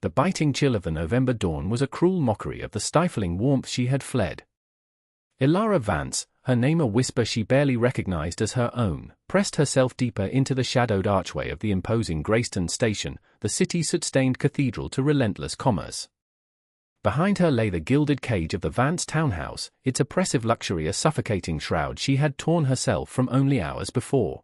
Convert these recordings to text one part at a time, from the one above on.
The biting chill of the November dawn was a cruel mockery of the stifling warmth she had fled. Elara Vance, her name a whisper she barely recognized as her own, pressed herself deeper into the shadowed archway of the imposing Greyston Station, the city's sustained cathedral to relentless commerce. Behind her lay the gilded cage of the Vance townhouse, its oppressive luxury a suffocating shroud she had torn herself from only hours before.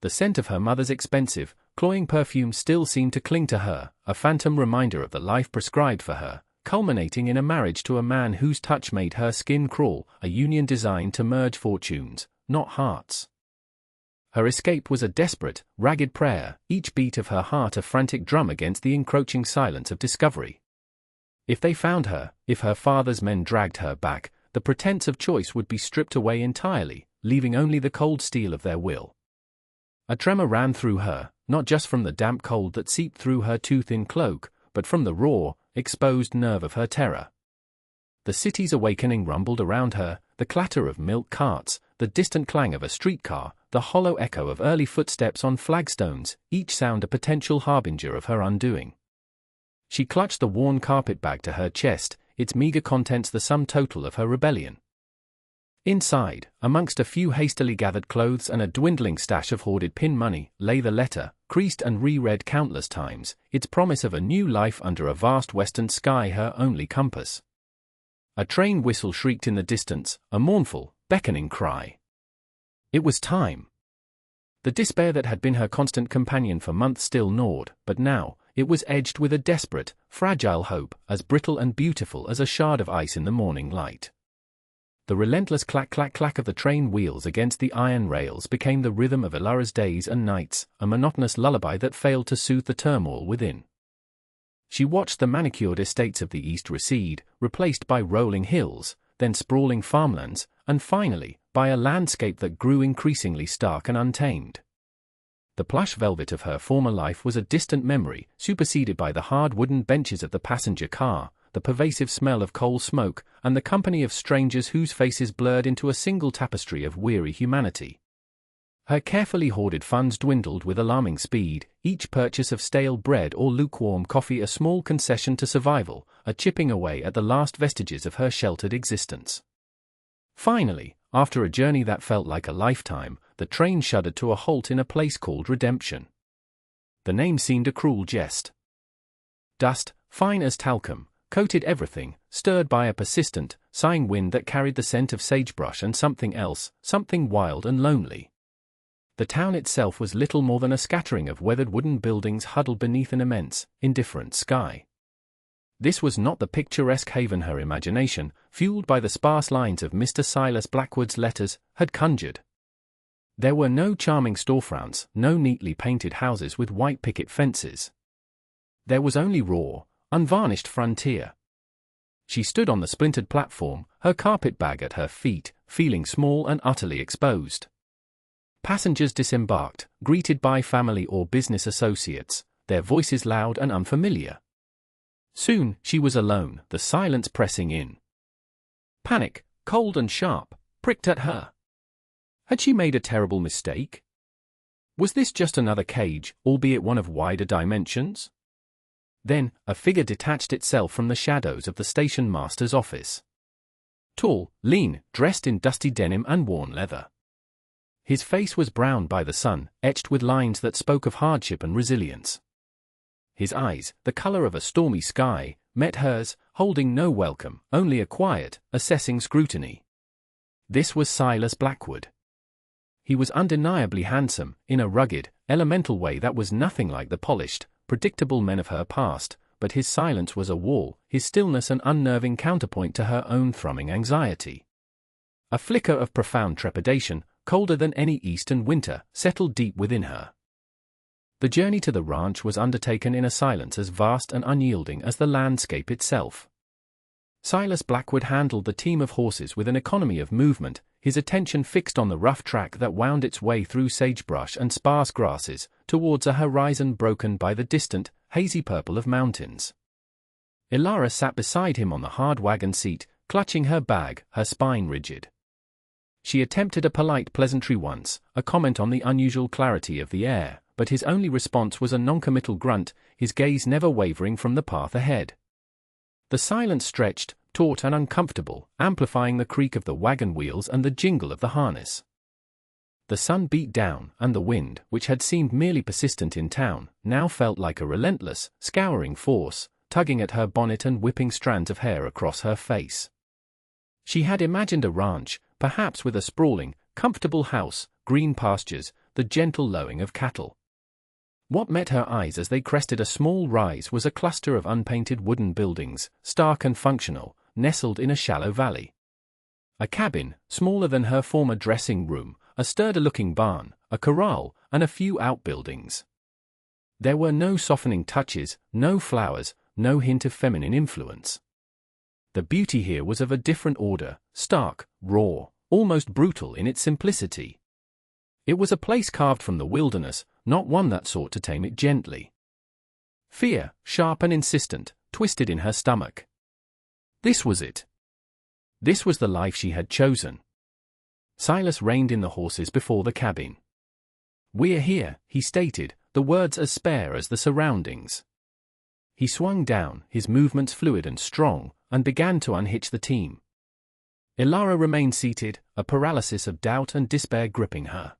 The scent of her mother's expensive, cloying perfume still seemed to cling to her, a phantom reminder of the life prescribed for her, culminating in a marriage to a man whose touch made her skin crawl, a union designed to merge fortunes, not hearts. Her escape was a desperate, ragged prayer, each beat of her heart a frantic drum against the encroaching silence of discovery. If they found her, if her father's men dragged her back, the pretense of choice would be stripped away entirely, leaving only the cold steel of their will. A tremor ran through her, not just from the damp cold that seeped through her too-thin cloak, but from the raw, exposed nerve of her terror. The city's awakening rumbled around her, the clatter of milk carts, the distant clang of a streetcar, the hollow echo of early footsteps on flagstones, each sound a potential harbinger of her undoing. She clutched the worn carpet bag to her chest, its meager contents the sum total of her rebellion. Inside, amongst a few hastily gathered clothes and a dwindling stash of hoarded pin money, lay the letter, creased and reread countless times, its promise of a new life under a vast western sky her only compass. A train whistle shrieked in the distance, a mournful, beckoning cry. It was time. The despair that had been her constant companion for months still gnawed, but now, it was edged with a desperate, fragile hope, as brittle and beautiful as a shard of ice in the morning light. The relentless clack-clack-clack of the train wheels against the iron rails became the rhythm of Elara's days and nights, a monotonous lullaby that failed to soothe the turmoil within. She watched the manicured estates of the east recede, replaced by rolling hills, then sprawling farmlands, and finally, by a landscape that grew increasingly stark and untamed. The plush velvet of her former life was a distant memory, superseded by the hard wooden benches of the passenger car, the pervasive smell of coal smoke, and the company of strangers whose faces blurred into a single tapestry of weary humanity. Her carefully hoarded funds dwindled with alarming speed, each purchase of stale bread or lukewarm coffee a small concession to survival, a chipping away at the last vestiges of her sheltered existence. Finally, after a journey that felt like a lifetime, the train shuddered to a halt in a place called Redemption. The name seemed a cruel jest. Dust, fine as talcum, coated everything, stirred by a persistent, sighing wind that carried the scent of sagebrush and something else, something wild and lonely. The town itself was little more than a scattering of weathered wooden buildings huddled beneath an immense, indifferent sky. This was not the picturesque haven her imagination, fueled by the sparse lines of Mr. Silas Blackwood's letters, had conjured. There were no charming storefronts, no neatly painted houses with white picket fences. There was only raw, unvarnished frontier. She stood on the splintered platform, her carpet bag at her feet, feeling small and utterly exposed. Passengers disembarked, greeted by family or business associates, their voices loud and unfamiliar. Soon, she was alone, the silence pressing in. Panic, cold and sharp, pricked at her. Had she made a terrible mistake? Was this just another cage, albeit one of wider dimensions? Then, a figure detached itself from the shadows of the station master's office. Tall, lean, dressed in dusty denim and worn leather. His face was browned by the sun, etched with lines that spoke of hardship and resilience. His eyes, the color of a stormy sky, met hers, holding no welcome, only a quiet, assessing scrutiny. This was Silas Blackwood. He was undeniably handsome, in a rugged, elemental way that was nothing like the polished, predictable men of her past, but his silence was a wall, his stillness an unnerving counterpoint to her own thrumming anxiety. A flicker of profound trepidation, colder than any eastern winter, settled deep within her. The journey to the ranch was undertaken in a silence as vast and unyielding as the landscape itself. Silas Blackwood handled the team of horses with an economy of movement, his attention fixed on the rough track that wound its way through sagebrush and sparse grasses, towards a horizon broken by the distant, hazy purple of mountains. Elara sat beside him on the hard wagon seat, clutching her bag, her spine rigid. She attempted a polite pleasantry once, a comment on the unusual clarity of the air, but his only response was a noncommittal grunt, his gaze never wavering from the path ahead. The silence stretched, taut and uncomfortable, amplifying the creak of the wagon wheels and the jingle of the harness. The sun beat down, and the wind, which had seemed merely persistent in town, now felt like a relentless, scouring force, tugging at her bonnet and whipping strands of hair across her face. She had imagined a ranch, perhaps with a sprawling, comfortable house, green pastures, the gentle lowing of cattle. What met her eyes as they crested a small rise was a cluster of unpainted wooden buildings, stark and functional, nestled in a shallow valley. A cabin, smaller than her former dressing room, a sturdy-looking barn, a corral, and a few outbuildings. There were no softening touches, no flowers, no hint of feminine influence. The beauty here was of a different order, stark, raw, almost brutal in its simplicity. It was a place carved from the wilderness, not one that sought to tame it gently. Fear, sharp and insistent, twisted in her stomach. This was it. This was the life she had chosen. Silas reined in the horses before the cabin. "We're here," he stated, the words as spare as the surroundings. He swung down, his movements fluid and strong, and began to unhitch the team. Ilara remained seated, a paralysis of doubt and despair gripping her.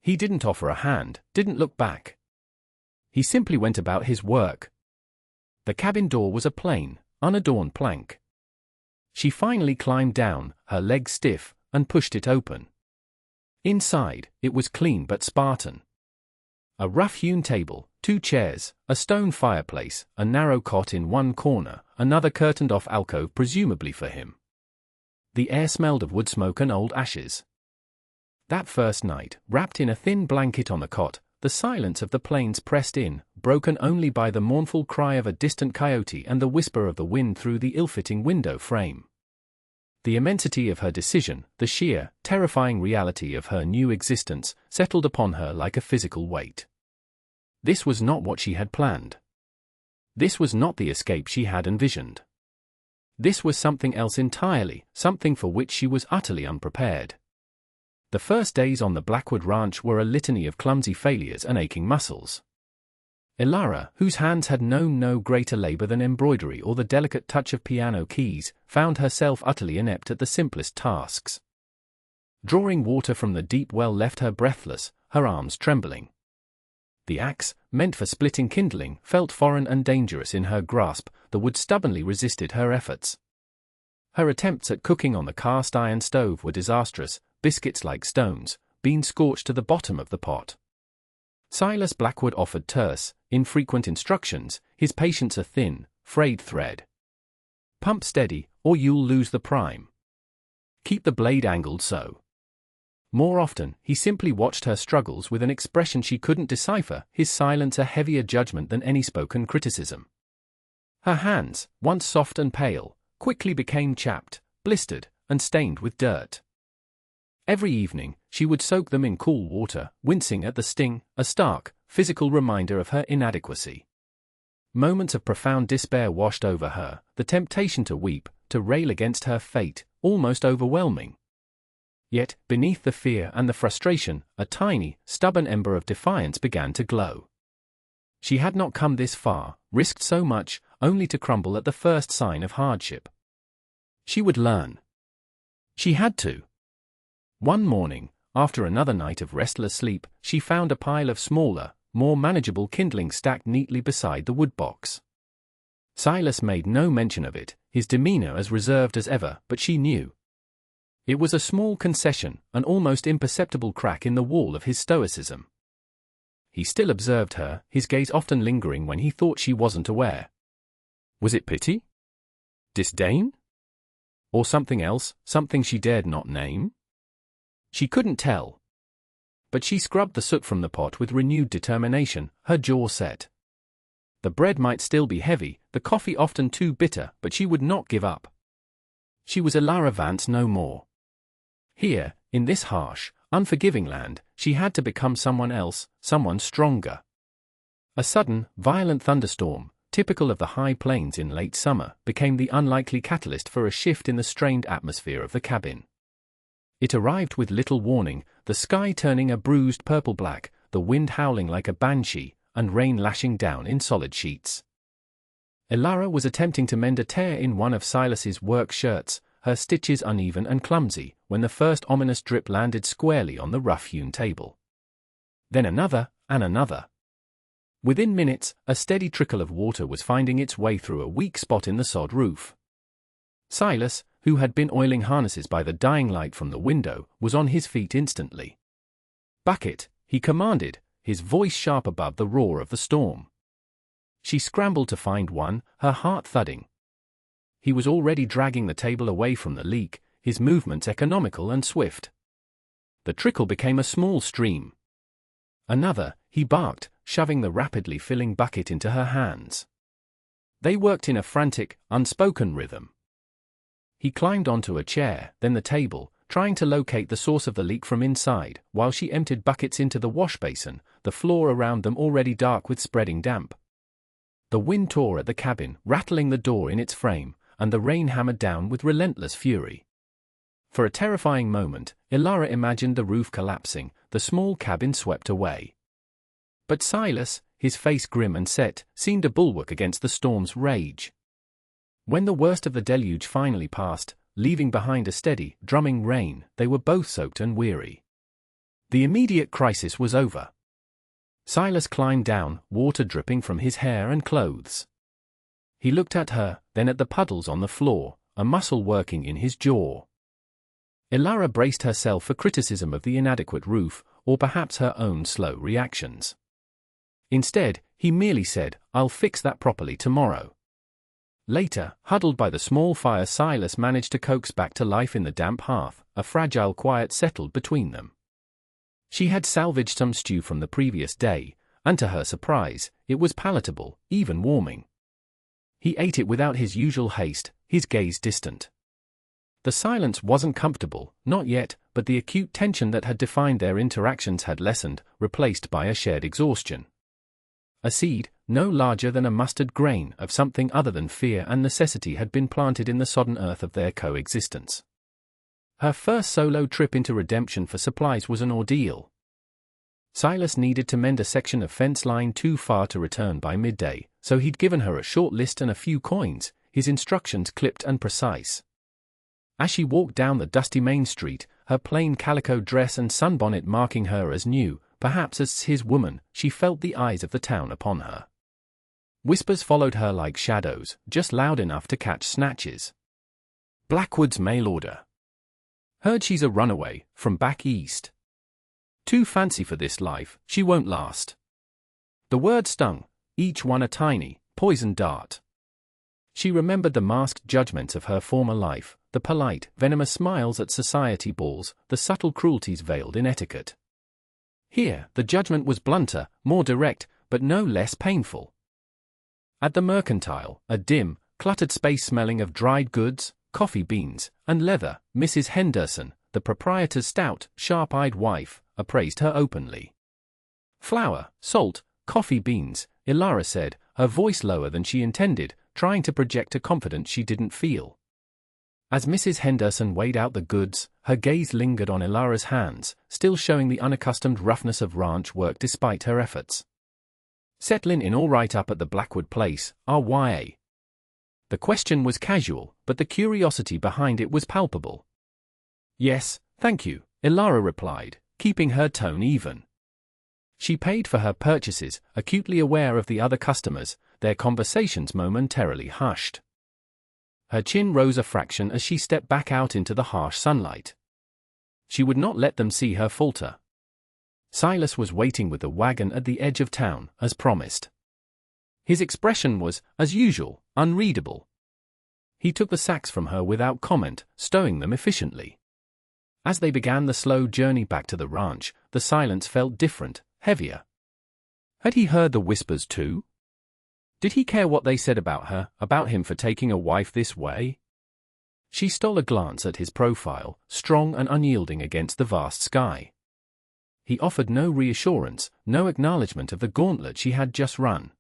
He didn't offer a hand, didn't look back. He simply went about his work. The cabin door was a plain, unadorned plank. She finally climbed down, her legs stiff, and pushed it open. Inside, it was clean but Spartan. A rough-hewn table, 2 chairs, a stone fireplace, a narrow cot in one corner, another curtained-off alcove presumably for him. The air smelled of wood smoke and old ashes. That first night, wrapped in a thin blanket on the cot, the silence of the plains pressed in, broken only by the mournful cry of a distant coyote and the whisper of the wind through the ill-fitting window frame. The immensity of her decision, the sheer, terrifying reality of her new existence, settled upon her like a physical weight. This was not what she had planned. This was not the escape she had envisioned. This was something else entirely, something for which she was utterly unprepared. The first days on the Blackwood Ranch were a litany of clumsy failures and aching muscles. Ilara, whose hands had known no greater labor than embroidery or the delicate touch of piano keys, found herself utterly inept at the simplest tasks. Drawing water from the deep well left her breathless, her arms trembling. The axe, meant for splitting kindling, felt foreign and dangerous in her grasp, the wood stubbornly resisted her efforts. Her attempts at cooking on the cast-iron stove were disastrous, biscuits like stones, being scorched to the bottom of the pot. Silas Blackwood offered terse, infrequent instructions, his patience a thin, frayed thread. Pump steady, or you'll lose the prime. Keep the blade angled so. More often, he simply watched her struggles with an expression she couldn't decipher, his silence a heavier judgment than any spoken criticism. Her hands, once soft and pale, quickly became chapped, blistered, and stained with dirt. Every evening, she would soak them in cool water, wincing at the sting, a stark, physical reminder of her inadequacy. Moments of profound despair washed over her, the temptation to weep, to rail against her fate, almost overwhelming. Yet, beneath the fear and the frustration, a tiny, stubborn ember of defiance began to glow. She had not come this far, risked so much, only to crumble at the first sign of hardship. She would learn. She had to. One morning, after another night of restless sleep, she found a pile of smaller, more manageable kindling stacked neatly beside the woodbox. Silas made no mention of it, his demeanor as reserved as ever, but she knew. It was a small concession, an almost imperceptible crack in the wall of his stoicism. He still observed her, his gaze often lingering when he thought she wasn't aware. Was it pity? Disdain? Or something else, something she dared not name? She couldn't tell. But she scrubbed the soot from the pot with renewed determination, her jaw set. The bread might still be heavy, the coffee often too bitter, but she would not give up. She was Ilara Vance no more. Here, in this harsh, unforgiving land, she had to become someone else, someone stronger. A sudden, violent thunderstorm, typical of the high plains in late summer, became the unlikely catalyst for a shift in the strained atmosphere of the cabin. It arrived with little warning, the sky turning a bruised purple-black, the wind howling like a banshee, and rain lashing down in solid sheets. Ilara was attempting to mend a tear in one of Silas's work shirts, her stitches uneven and clumsy, when the first ominous drip landed squarely on the rough-hewn table. Then another, and another. Within minutes, a steady trickle of water was finding its way through a weak spot in the sod roof. Silas, who had been oiling harnesses by the dying light from the window, was on his feet instantly. "Bucket," he commanded, his voice sharp above the roar of the storm. She scrambled to find one, her heart thudding. He was already dragging the table away from the leak, his movements economical and swift. The trickle became a small stream. "Another," he barked, shoving the rapidly filling bucket into her hands. They worked in a frantic, unspoken rhythm. He climbed onto a chair, then the table, trying to locate the source of the leak from inside, while she emptied buckets into the wash basin, the floor around them already dark with spreading damp. The wind tore at the cabin, rattling the door in its frame, and the rain hammered down with relentless fury. For a terrifying moment, Ilara imagined the roof collapsing, the small cabin swept away. But Silas, his face grim and set, seemed a bulwark against the storm's rage. When the worst of the deluge finally passed, leaving behind a steady, drumming rain, they were both soaked and weary. The immediate crisis was over. Silas climbed down, water dripping from his hair and clothes. He looked at her, then at the puddles on the floor, a muscle working in his jaw. Ilara braced herself for criticism of the inadequate roof, or perhaps her own slow reactions. Instead, he merely said, "I'll fix that properly tomorrow." Later, huddled by the small fire, Silas managed to coax back to life in the damp hearth, a fragile quiet settled between them. She had salvaged some stew from the previous day, and to her surprise, it was palatable, even warming. He ate it without his usual haste, his gaze distant. The silence wasn't comfortable, not yet, but the acute tension that had defined their interactions had lessened, replaced by a shared exhaustion. A seed, no larger than a mustard grain, of something other than fear and necessity had been planted in the sodden earth of their coexistence. Her first solo trip into redemption for supplies was an ordeal. Silas needed to mend a section of fence line too far to return by midday, so he'd given her a short list and a few coins, his instructions clipped and precise. As she walked down the dusty main street, her plain calico dress and sunbonnet marking her as new, perhaps as his woman, she felt the eyes of the town upon her. Whispers followed her like shadows, just loud enough to catch snatches. "Blackwood's mail order. Heard she's a runaway, from back east. Too fancy for this life, she won't last." The word stung, each one a tiny, poisoned dart. She remembered the masked judgments of her former life, the polite, venomous smiles at society balls, the subtle cruelties veiled in etiquette. Here, the judgment was blunter, more direct, but no less painful. At the Mercantile, a dim, cluttered space smelling of dried goods, coffee beans, and leather, Mrs. Henderson, the proprietor's stout, sharp-eyed wife, appraised her openly. "Flour, salt, coffee beans," Ilara said, her voice lower than she intended, trying to project a confidence she didn't feel. As Mrs. Henderson weighed out the goods, her gaze lingered on Ilara's hands, still showing the unaccustomed roughness of ranch work despite her efforts. "Settlin' in all right up at the Blackwood place, RYA." The question was casual, but the curiosity behind it was palpable. "Yes, thank you," Ilara replied, keeping her tone even. She paid for her purchases, acutely aware of the other customers, their conversations momentarily hushed. Her chin rose a fraction as she stepped back out into the harsh sunlight. She would not let them see her falter. Silas was waiting with the wagon at the edge of town, as promised. His expression was, as usual, unreadable. He took the sacks from her without comment, stowing them efficiently. As they began the slow journey back to the ranch, the silence felt different, heavier. Had he heard the whispers too? Did he care what they said about her, about him for taking a wife this way? She stole a glance at his profile, strong and unyielding against the vast sky. He offered no reassurance, no acknowledgement of the gauntlet she had just run.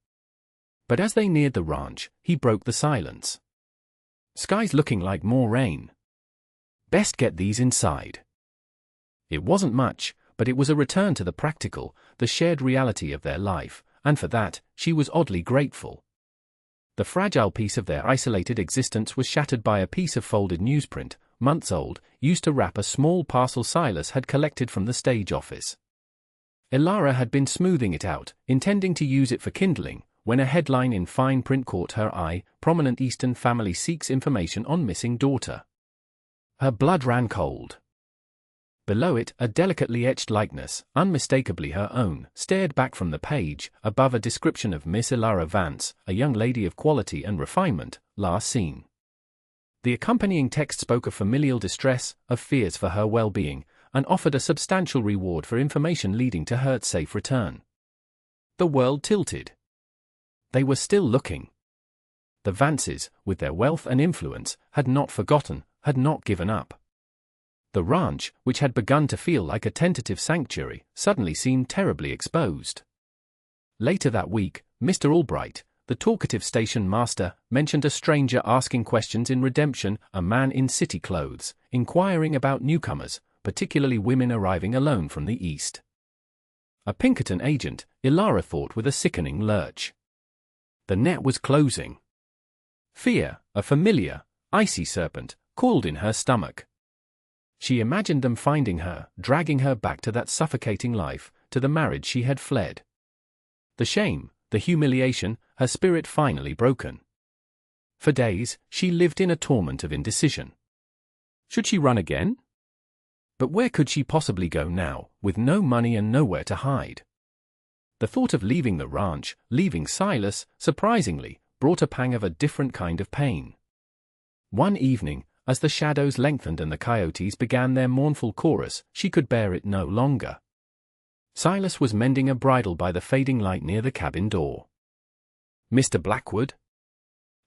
But as they neared the ranch, he broke the silence. "Sky's looking like more rain. Best get these inside." It wasn't much, but it was a return to the practical, the shared reality of their life, and for that, she was oddly grateful. The fragile piece of their isolated existence was shattered by a piece of folded newsprint, months old, used to wrap a small parcel Silas had collected from the stage office. Elara had been smoothing it out, intending to use it for kindling, when a headline in fine print caught her eye: "Prominent Eastern family seeks information on missing daughter." Her blood ran cold. Below it, a delicately etched likeness, unmistakably her own, stared back from the page, above a description of Miss Elara Vance, a young lady of quality and refinement, last seen. The accompanying text spoke of familial distress, of fears for her well-being, and offered a substantial reward for information leading to her safe return. The world tilted. They were still looking. The Vances, with their wealth and influence, had not forgotten, had not given up. The ranch, which had begun to feel like a tentative sanctuary, suddenly seemed terribly exposed. Later that week, Mr. Albright, the talkative station master, mentioned a stranger asking questions in Redemption, a man in city clothes, inquiring about newcomers, particularly women arriving alone from the east. A Pinkerton agent, Elara thought with a sickening lurch. The net was closing. Fear, a familiar, icy serpent, crawled in her stomach. She imagined them finding her, dragging her back to that suffocating life, to the marriage she had fled. The shame, the humiliation, her spirit finally broken. For days, she lived in a torment of indecision. Should she run again? But where could she possibly go now, with no money and nowhere to hide? The thought of leaving the ranch, leaving Silas, surprisingly, brought a pang of a different kind of pain. One evening, as the shadows lengthened and the coyotes began their mournful chorus, she could bear it no longer. Silas was mending a bridle by the fading light near the cabin door. "Mr. Blackwood?"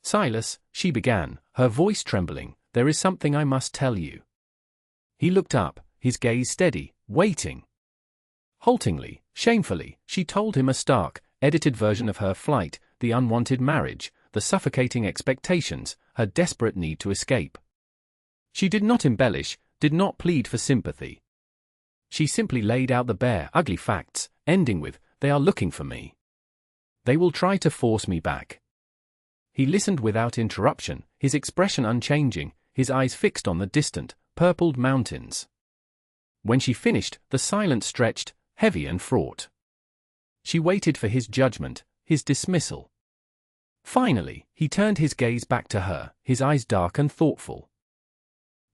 "Silas," she began, her voice trembling, "there is something I must tell you." He looked up, his gaze steady, waiting. Haltingly, shamefully, she told him a stark, edited version of her flight, the unwanted marriage, the suffocating expectations, her desperate need to escape. She did not embellish, did not plead for sympathy. She simply laid out the bare, ugly facts, ending with, "They are looking for me. They will try to force me back." He listened without interruption, his expression unchanging, his eyes fixed on the distant, purpled mountains. When she finished, the silence stretched, heavy and fraught. She waited for his judgment, his dismissal. Finally, he turned his gaze back to her, his eyes dark and thoughtful.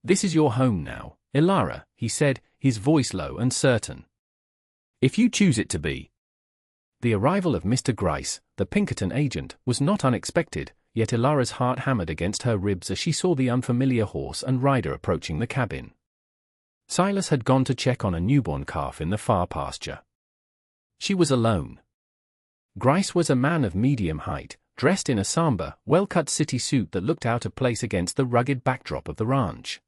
"This is your home now, Elara," he said, his voice low and certain. "If you choose it to be." The arrival of Mr. Gryce, the Pinkerton agent, was not unexpected, yet Elara's heart hammered against her ribs as she saw the unfamiliar horse and rider approaching the cabin. Silas had gone to check on a newborn calf in the far pasture. She was alone. Gryce was a man of medium height, dressed in a somber, well-cut city suit that looked out of place against the rugged backdrop of the ranch.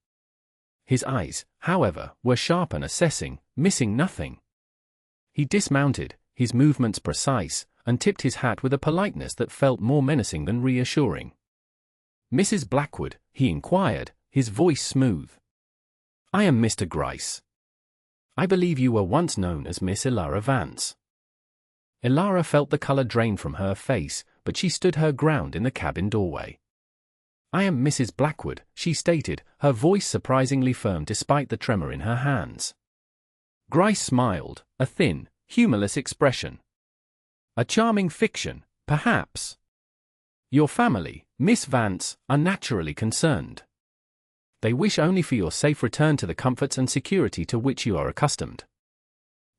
His eyes, however, were sharp and assessing, missing nothing. He dismounted, his movements precise, and tipped his hat with a politeness that felt more menacing than reassuring. "Mrs. Blackwood?" he inquired, his voice smooth. "I am Mr. Gryce. I believe you were once known as Miss Elara Vance." Elara felt the color drain from her face, but she stood her ground in the cabin doorway. "I am Mrs. Blackwood," she stated, her voice surprisingly firm despite the tremor in her hands. Gryce smiled, a thin, humorless expression. "A charming fiction, perhaps. Your family, Miss Vance, are naturally concerned. They wish only for your safe return to the comforts and security to which you are accustomed."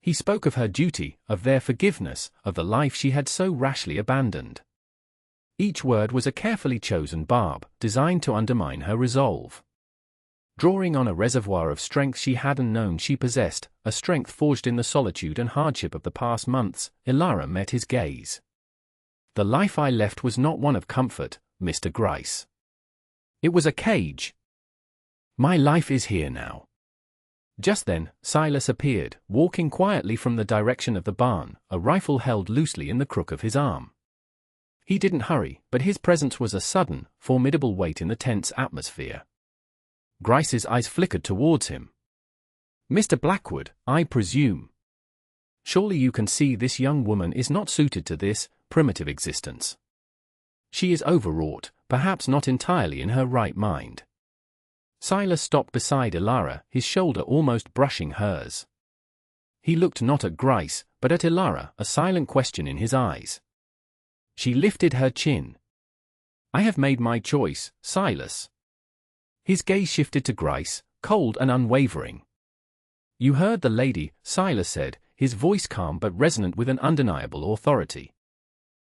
He spoke of her duty, of their forgiveness, of the life she had so rashly abandoned. Each word was a carefully chosen barb, designed to undermine her resolve. Drawing on a reservoir of strength she hadn't known she possessed, a strength forged in the solitude and hardship of the past months, Elara met his gaze. "The life I left was not one of comfort, Mr. Gryce. It was a cage. My life is here now." Just then, Silas appeared, walking quietly from the direction of the barn, a rifle held loosely in the crook of his arm. He didn't hurry, but his presence was a sudden, formidable weight in the tense atmosphere. Gryce's eyes flickered towards him. Mr. Blackwood, I presume. Surely you can see this young woman is not suited to this primitive existence. She is overwrought, perhaps not entirely in her right mind. Silas stopped beside Ilara, his shoulder almost brushing hers. He looked not at Grice, but at Ilara, a silent question in his eyes. She lifted her chin. I have made my choice, Silas. His gaze shifted to Grice, cold and unwavering. You heard the lady, Silas said, his voice calm but resonant with an undeniable authority.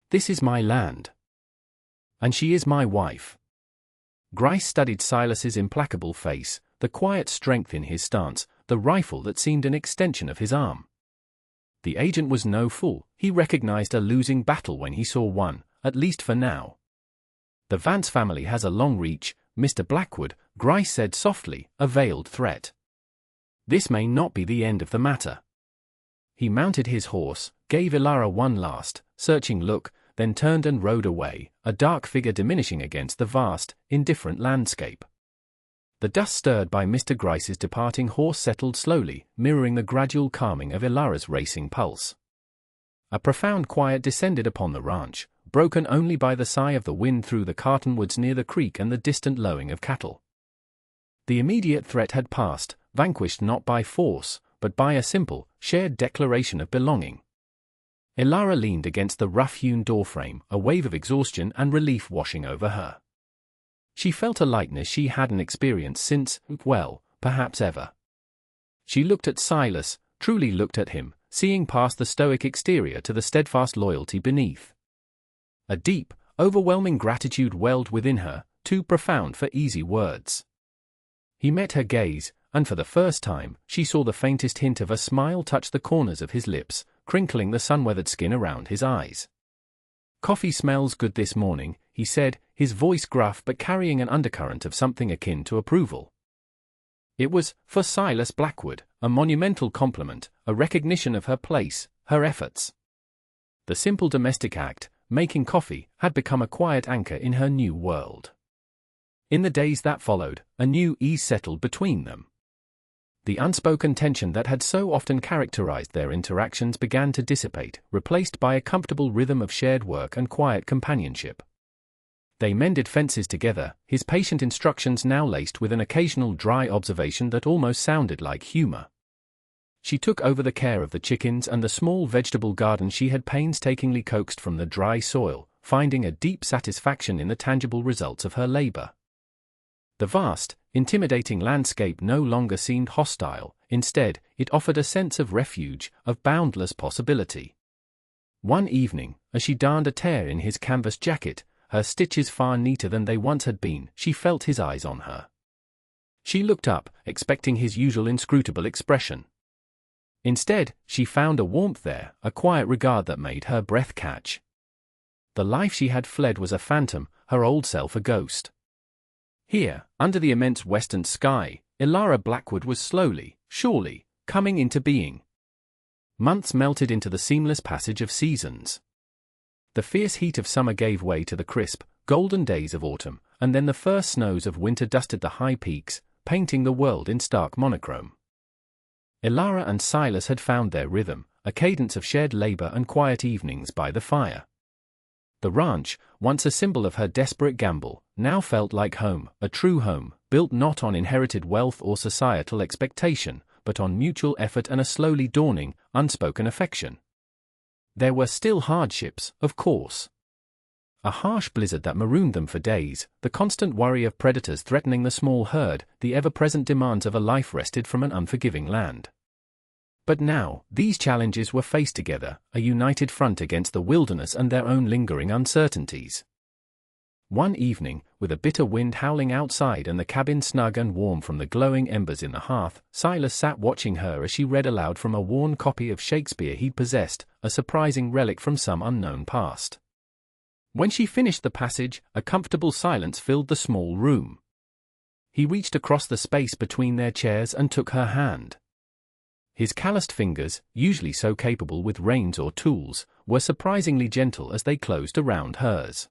This is my land. And she is my wife. Grice studied Silas's implacable face, the quiet strength in his stance, the rifle that seemed an extension of his arm. The agent was no fool. He recognized a losing battle when he saw one, at least for now. The Vance family has a long reach, Mr. Blackwood, Grice said softly, a veiled threat. This may not be the end of the matter. He mounted his horse, gave Ilara one last, searching look, then turned and rode away, a dark figure diminishing against the vast, indifferent landscape. The dust stirred by Mr. Grice's departing horse settled slowly, mirroring the gradual calming of Ilara's racing pulse. A profound quiet descended upon the ranch, broken only by the sigh of the wind through the cottonwoods near the creek and the distant lowing of cattle. The immediate threat had passed, vanquished not by force, but by a simple, shared declaration of belonging. Ilara leaned against the rough-hewn doorframe, a wave of exhaustion and relief washing over her. She felt a lightness she hadn't experienced since, well, perhaps ever. She looked at Silas, truly looked at him, seeing past the stoic exterior to the steadfast loyalty beneath. A deep, overwhelming gratitude welled within her, too profound for easy words. He met her gaze, and for the first time, she saw the faintest hint of a smile touch the corners of his lips, crinkling the sun-weathered skin around his eyes. Coffee smells good this morning, he said, his voice gruff but carrying an undercurrent of something akin to approval. It was, for Silas Blackwood, a monumental compliment, a recognition of her place, her efforts. The simple domestic act, making coffee, had become a quiet anchor in her new world. In the days that followed, a new ease settled between them. The unspoken tension that had so often characterized their interactions began to dissipate, replaced by a comfortable rhythm of shared work and quiet companionship. They mended fences together, his patient instructions now laced with an occasional dry observation that almost sounded like humor. She took over the care of the chickens and the small vegetable garden she had painstakingly coaxed from the dry soil, finding a deep satisfaction in the tangible results of her labor. The vast, intimidating landscape no longer seemed hostile, instead, it offered a sense of refuge, of boundless possibility. One evening, as she darned a tear in his canvas jacket, her stitches far neater than they once had been, she felt his eyes on her. She looked up, expecting his usual inscrutable expression. Instead, she found a warmth there, a quiet regard that made her breath catch. The life she had fled was a phantom, her old self a ghost. Here, under the immense western sky, Ilara Blackwood was slowly, surely, coming into being. Months melted into the seamless passage of seasons. The fierce heat of summer gave way to the crisp, golden days of autumn, and then the first snows of winter dusted the high peaks, painting the world in stark monochrome. Ilara and Silas had found their rhythm, a cadence of shared labor and quiet evenings by the fire. The ranch, once a symbol of her desperate gamble, now felt like home, a true home, built not on inherited wealth or societal expectation, but on mutual effort and a slowly dawning, unspoken affection. There were still hardships, of course. A harsh blizzard that marooned them for days, the constant worry of predators threatening the small herd, the ever-present demands of a life wrested from an unforgiving land. But now, these challenges were faced together, a united front against the wilderness and their own lingering uncertainties. One evening, with a bitter wind howling outside and the cabin snug and warm from the glowing embers in the hearth, Silas sat watching her as she read aloud from a worn copy of Shakespeare he'd possessed, a surprising relic from some unknown past. When she finished the passage, a comfortable silence filled the small room. He reached across the space between their chairs and took her hand. His calloused fingers, usually so capable with reins or tools, were surprisingly gentle as they closed around hers.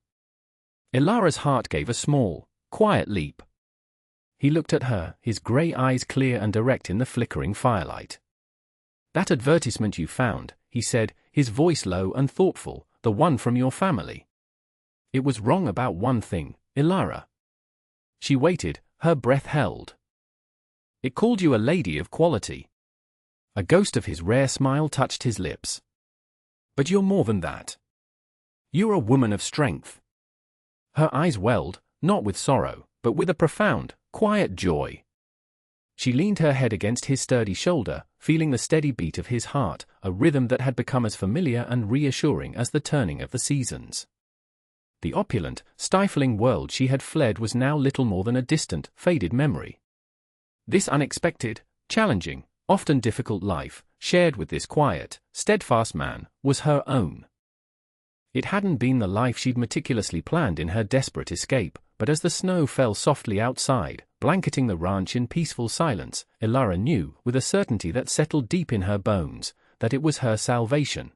Ilara's heart gave a small, quiet leap. He looked at her, his grey eyes clear and direct in the flickering firelight. "That advertisement you found," he said, his voice low and thoughtful, "the one from your family. It was wrong about one thing, Ilara." She waited, her breath held. "It called you a lady of quality." A ghost of his rare smile touched his lips. "But you're more than that. You're a woman of strength." Her eyes welled, not with sorrow, but with a profound, quiet joy. She leaned her head against his sturdy shoulder, feeling the steady beat of his heart, a rhythm that had become as familiar and reassuring as the turning of the seasons. The opulent, stifling world she had fled was now little more than a distant, faded memory. This unexpected, challenging, often difficult life, shared with this quiet, steadfast man, was her own. It hadn't been the life she'd meticulously planned in her desperate escape, but as the snow fell softly outside, blanketing the ranch in peaceful silence, Ilara knew, with a certainty that settled deep in her bones, that it was her salvation,